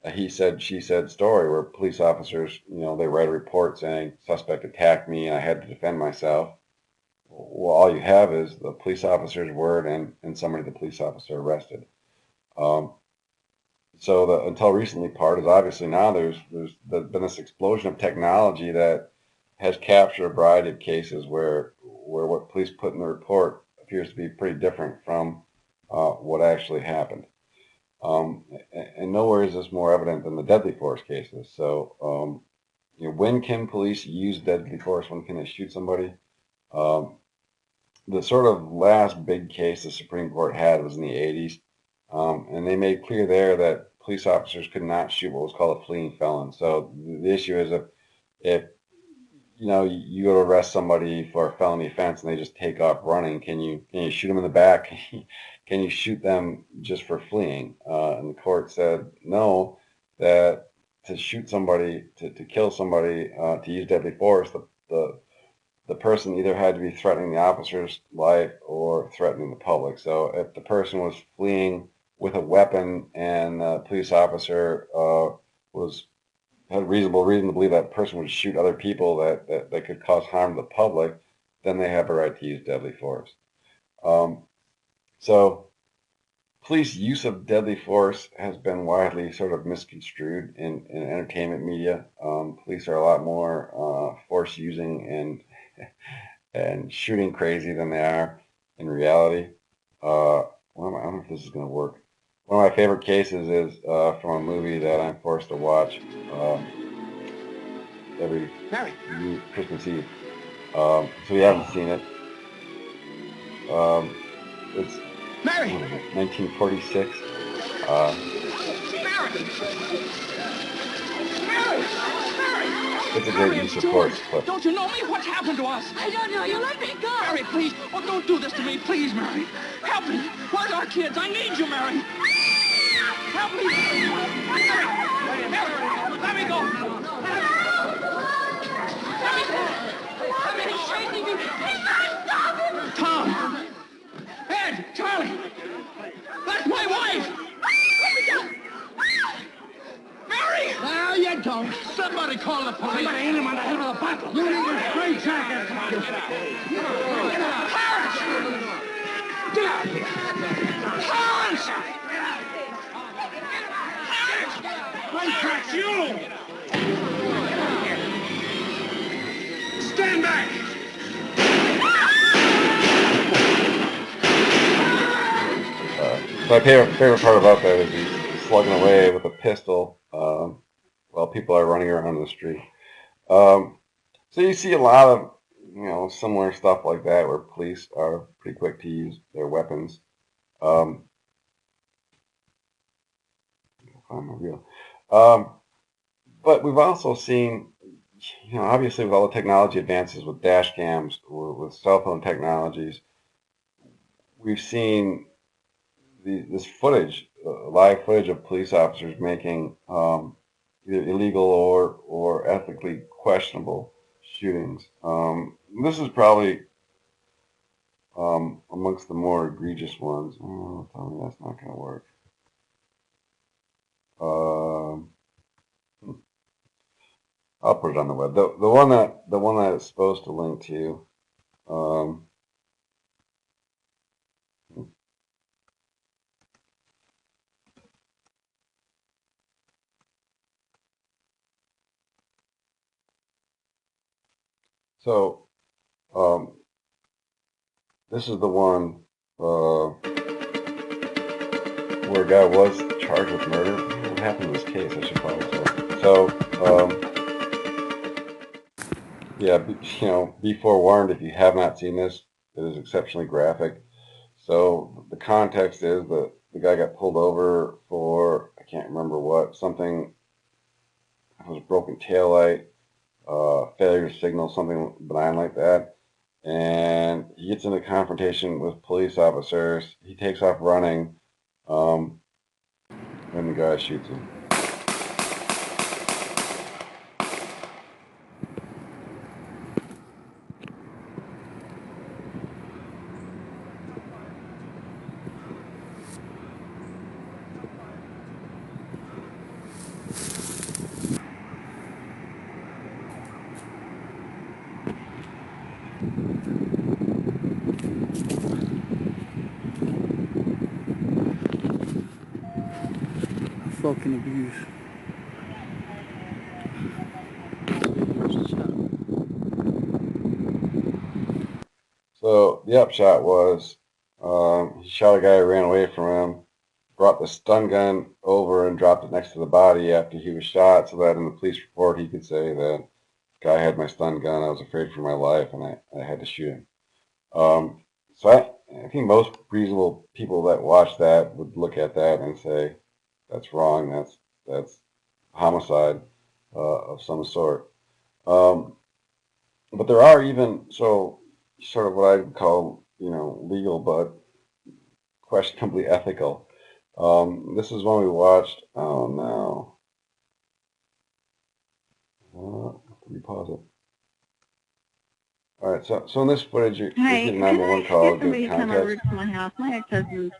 a he said, she said story where police officers, they write a report saying suspect attacked me and I had to defend myself. Well, all you have is the police officer's word and somebody the police officer arrested. Um, so the until recently part is, obviously now there's been this explosion of technology that has captured a variety of cases where what police put in the report appears to be pretty different from what actually happened. And nowhere is this more evident than the deadly force cases. So, when can police use deadly force? When can they shoot somebody? Um, the sort of last big case the Supreme Court had was in the 80s. And they made clear there that police officers could not shoot what was called a fleeing felon. So the issue is if you go to arrest somebody for a felony offense and they just take off running, can you shoot them in the back? Can you shoot them just for fleeing? And the court said no, that to shoot somebody, to kill somebody, to use deadly force, the person either had to be threatening the officer's life or threatening the public. So if the person was fleeing with a weapon and the police officer had a reasonable reason to believe that person would shoot other people that could cause harm to the public, then they have a right to use deadly force. So police use of deadly force has been widely sort of misconstrued in entertainment media. Police are a lot more force using and shooting crazy than they are in reality. I don't know if this is going to work. One of my favorite cases is from a movie that I'm forced to watch every Christmas Eve. So you haven't seen it. It's Mary! 1946. It's a great use of force. Don't you know me? What's happened to us? I don't know. You let me go. Mary, please. Oh, don't do this to me. Please, Mary. Help me. Where's our kids? I need you, Mary. Help me. Mary, let me go. Let me go. He's chasing me. He's not stopping. Tom. Ed. Charlie. That's my wife. Let me go. Mary! No, you don't. Somebody call the police. Somebody hit him on the head with a bottle. You need a straight jacket. Clarence! Get out of here. Clarence! Straight tracks, you! Stand back! My favorite part about that is he's slugging away with a pistol while people are running around the street. So you see a lot of similar stuff like that where police are pretty quick to use their weapons. Find my reel. But we've also seen, obviously with all the technology advances with dash cams, with cell phone technologies, we've seen this footage, live footage of police officers making either illegal or ethically questionable shootings. This is probably amongst the more egregious ones. Oh, tell me that's not going to work. I'll put it on the web. The one that it's supposed to link to. So, this is the one where a guy was charged with murder. What happened to this case? I should probably say. So, yeah, be forewarned if you have not seen this. It is exceptionally graphic. So the context is that the guy got pulled over for, I can't remember what, something. It was a broken taillight, failure to signal, something benign like that. And he gets into confrontation with police officers. He takes off running, and the guy shoots him. Fucking abuse. So the upshot was he shot a guy who ran away from him. brought the stun gun over and dropped it next to the body after he was shot, so that in the police report he could say that guy had my stun gun, I was afraid for my life, and I had to shoot him. So I think most reasonable people that watch that would look at that and say, that's wrong, that's homicide of some sort. But there are even, so sort of what I would call, legal, but questionably ethical. This is one we watched. Oh no. Let me pause it. All right, so in this footage, you Hey, get a can I 911 call, get give somebody to come context. over to my house? My ex-husband's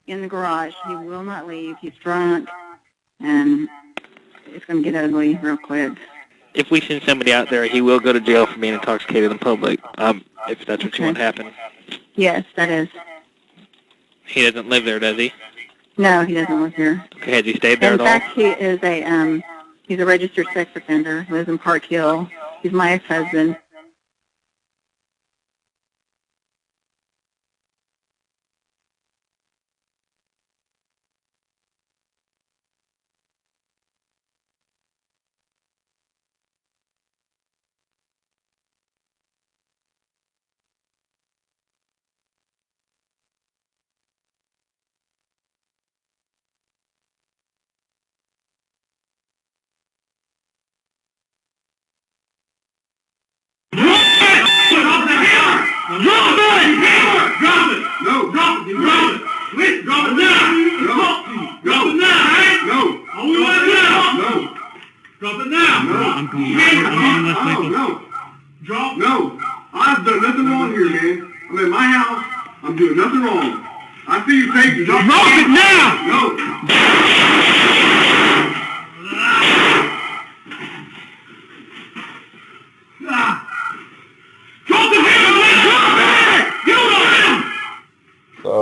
in the garage. He will not leave. He's drunk, and it's going to get ugly real quick. If we send somebody out there, he will go to jail for being intoxicated in public, if that's what you want to happen. Yes, that is. He doesn't live there, does he? No, he doesn't live here. Okay, has he stayed there In at all? fact, he is he's a registered sex offender. He lives in Park Hill. He's my ex-husband. Drop it! Drop it! No, drop it! Drop it! Please, drop it now! No! Drop it now! No! All we want now! No! Drop it now! No! I'm going. No! Drop! No! I've done nothing wrong here, man. I'm in my house. I'm doing nothing wrong. I see you take drop it now! No! Drop the hammer! Drop it! You know him! So,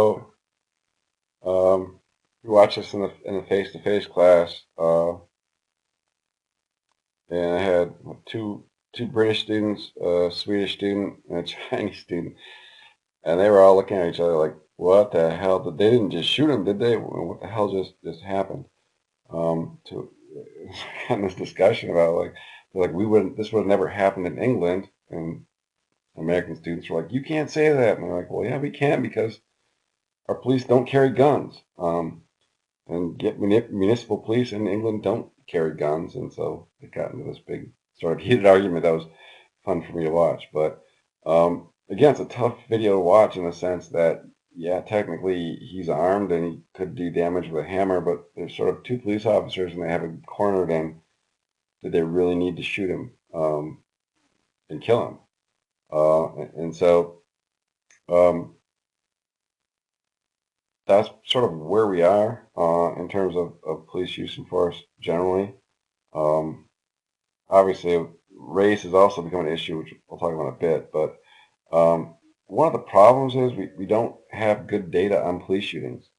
we watched this in the face-to-face class, and I had two British students, a Swedish student, and a Chinese student, and they were all looking at each other like, "What the hell? They didn't just shoot him, did they? What the hell just happened?" To having this discussion about like this would have never happened in England, and American students were like, "You can't say that," and they're like, "Well, yeah, we can because our police don't carry guns." And municipal police in England don't carry guns, and so it got into this big sort of heated argument that was fun for me to watch. But again, it's a tough video to watch in the sense that, yeah, technically he's armed and he could do damage with a hammer, but there's sort of two police officers and they have him cornered, and did they really need to shoot him and kill him? And so that's sort of where we are in terms of police use and force generally. Obviously, race has also become an issue, which we'll talk about in a bit. But one of the problems is we don't have good data on police shootings.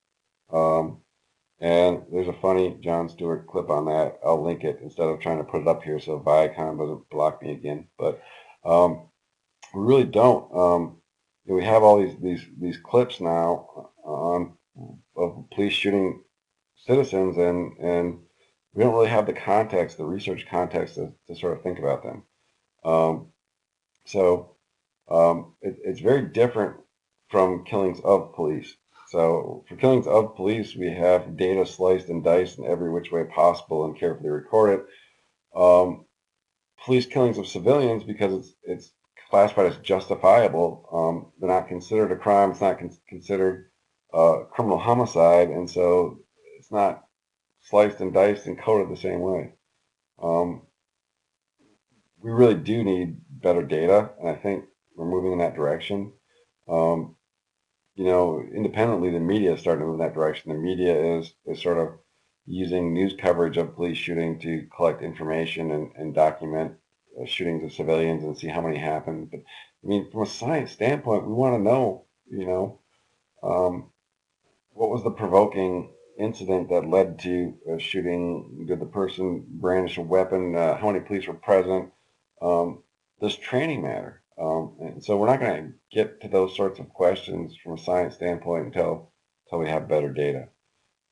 And there's a funny Jon Stewart clip on that. I'll link it instead of trying to put it up here so Viacom doesn't block me again. But we really don't. We have all these clips now of police shooting citizens, and we don't really have the context, the research context to sort of think about them. It's very different from killings of police. So for killings of police, we have data sliced and diced in every which way possible and carefully recorded. Police killings of civilians, because it's classified as justifiable, they're not considered a crime. It's not considered criminal homicide, and so it's not sliced and diced and coded the same way. We really do need better data, and I think we're moving in that direction. Independently, the media is starting to move in that direction. The media is sort of using news coverage of police shooting to collect information and document shootings of civilians and see how many happened. But I mean, from a science standpoint, we want to know, what was the provoking incident that led to a shooting? Did the person brandish a weapon? How many police were present? Does training matter? And so we're not going to get to those sorts of questions from a science standpoint until we have better data.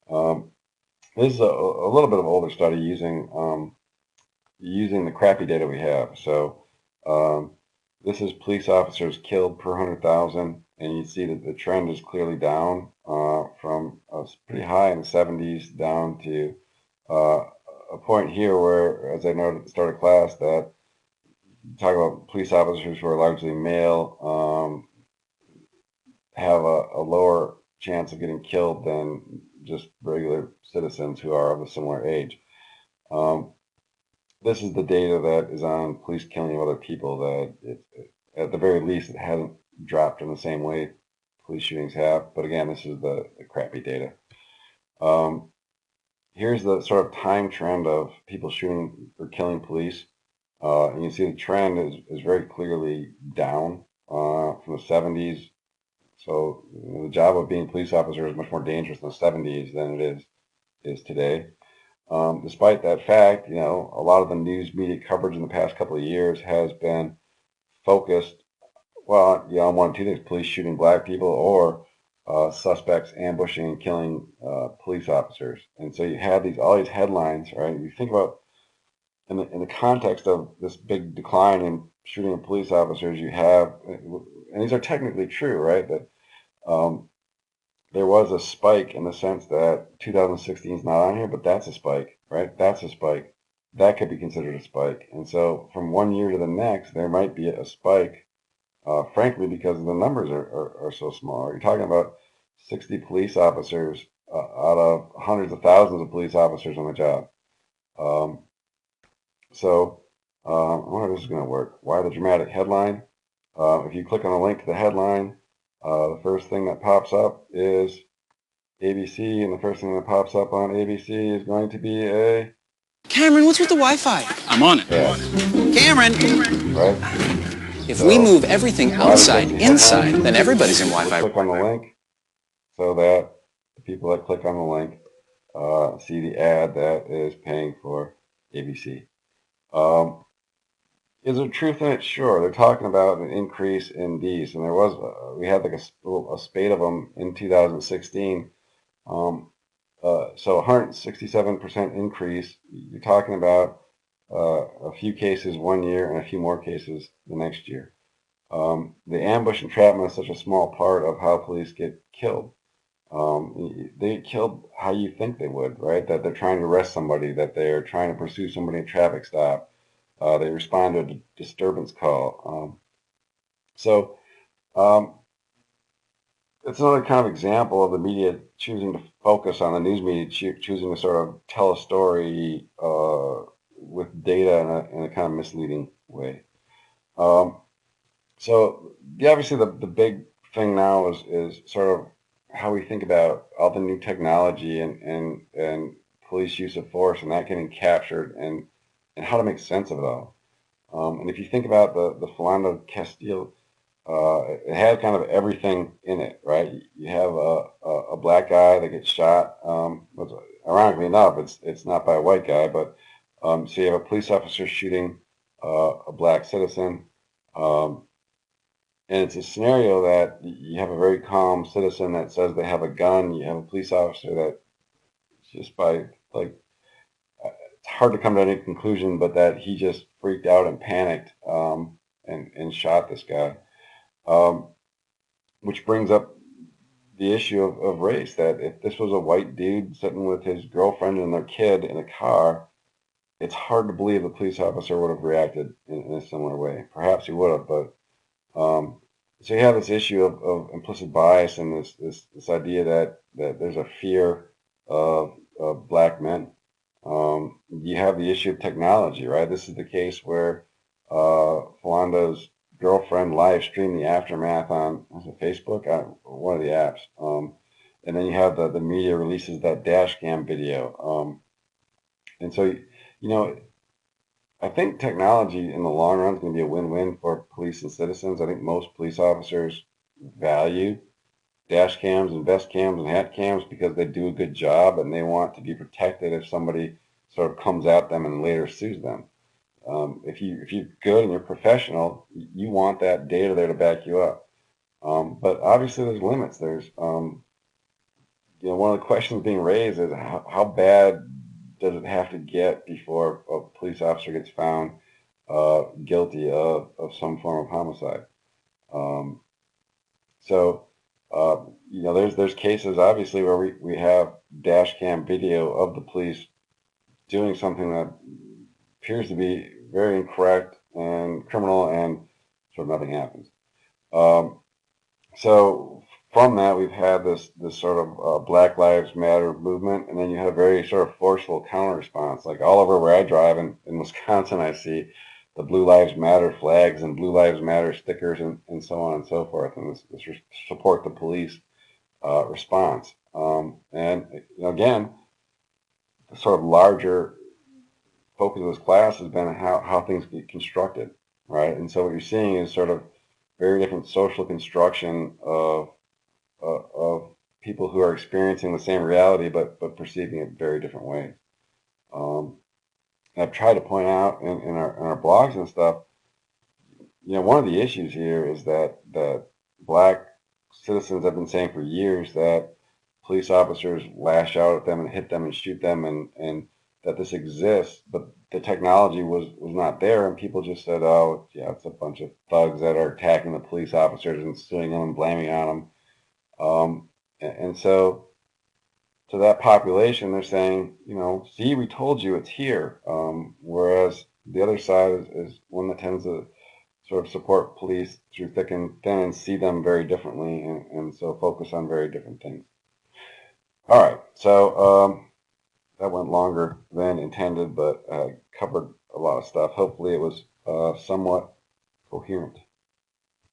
This is a little bit of an older study using the crappy data we have. So this is police officers killed per 100,000, and you see that the trend is clearly down from pretty high in the 70s down to a point here where, as I noted at the start of class, that talk about police officers who are largely male have a lower chance of getting killed than just regular citizens who are of a similar age. This is the data that is on police killing of other people, that at the very least it hasn't dropped in the same way police shootings have. But again, this is the crappy data. Here's the sort of time trend of people shooting or killing police. And you see the trend is very clearly down from the 70s. So the job of being a police officer is much more dangerous in the 70s than it is today. Despite that fact, a lot of the news media coverage in the past couple of years has been focused, well, on one of two things: police shooting black people, or suspects ambushing and killing police officers. And so you have all these headlines, right? You think about in the context of this big decline in shooting of police officers, you have, and these are technically true, right? That there was a spike in the sense that 2016 is not on here, but that's a spike, right? That's a spike. That could be considered a spike. And so from one year to the next, there might be a spike, frankly, because the numbers are so small. You're talking about 60 police officers out of hundreds of thousands of police officers on the job. I wonder if this is going to work. Why the dramatic headline? If you click on the link to the headline, the first thing that pops up is ABC, and the first thing that pops up on ABC is going to be a... Cameron, what's with the Wi-Fi? I'm on it. Yeah. Cameron! Right? If we move everything outside, inside, then everybody's in We'll Wi-Fi. click on the link so that the people that click on the link see the ad that is paying for ABC. Is there truth in it? Sure. They're talking about an increase in these, and there was we had like a spate of them in 2016. So 167% increase. You're talking about a few cases one year and a few more cases the next year. The ambush entrapment is such a small part of how police get killed. They get killed how you think they would, right? That they're trying to arrest somebody, that they're trying to pursue somebody in a traffic stop. They respond to a disturbance call. It's another kind of example of the media choosing to focus on, the news media choosing to sort of tell a story with data in a kind of misleading way. Obviously the big thing now is sort of how we think about all the new technology and police use of force, and that getting captured, and how to make sense of it all. And if you think about the Philando Castile, it had kind of everything in it, right? You have a black guy that gets shot. Ironically enough, it's not by a white guy, but so you have a police officer shooting a black citizen, and it's a scenario that you have a very calm citizen that says they have a gun. You have a police officer that just by it's hard to come to any conclusion, but that he just freaked out and panicked and shot this guy, which brings up the issue of race, that if this was a white dude sitting with his girlfriend and their kid in a car, it's hard to believe the police officer would have reacted in a similar way. Perhaps he would have, but so you have this issue of implicit bias, and this idea that there's a fear of black men. You have the issue of technology, right? This is the case where Philando's girlfriend live streamed the aftermath on, was it Facebook? One of the apps. And then you have the media releases that dash cam video. And so, I think technology in the long run is going to be a win-win for police and citizens. I think most police officers value dash cams and vest cams and hat cams because they do a good job, and they want to be protected if somebody sort of comes at them and later sues them. If you're good and you're professional, you want that data there to back you up. But obviously there's limits. There's one of the questions being raised is how bad does it have to get before a police officer gets found guilty of some form of homicide? Um, so, there's cases obviously where we have dash cam video of the police doing something that appears to be very incorrect and criminal, and sort of nothing happens. So from that, we've had this sort of Black Lives Matter movement, and then you have a very sort of forceful counter response. Like all over where I drive in Wisconsin, I see the Blue Lives Matter flags and Blue Lives Matter stickers and so on and so forth, and this support the police response. And again, the sort of larger focus of this class has been how things get constructed, right? And so what you're seeing is sort of very different social construction of people who are experiencing the same reality but perceiving it very different ways. I've tried to point out in our blogs and stuff, one of the issues here is that black citizens have been saying for years that police officers lash out at them and hit them and shoot them, and that this exists, but the technology was not there, and people just said, oh, yeah, it's a bunch of thugs that are attacking the police officers and suing them and blaming on them. And so to that population, they're saying, see, we told you it's here. Whereas the other side is one that tends to sort of support police through thick and thin and see them very differently, and so focus on very different things. All right, so that went longer than intended, but covered a lot of stuff. Hopefully it was somewhat coherent.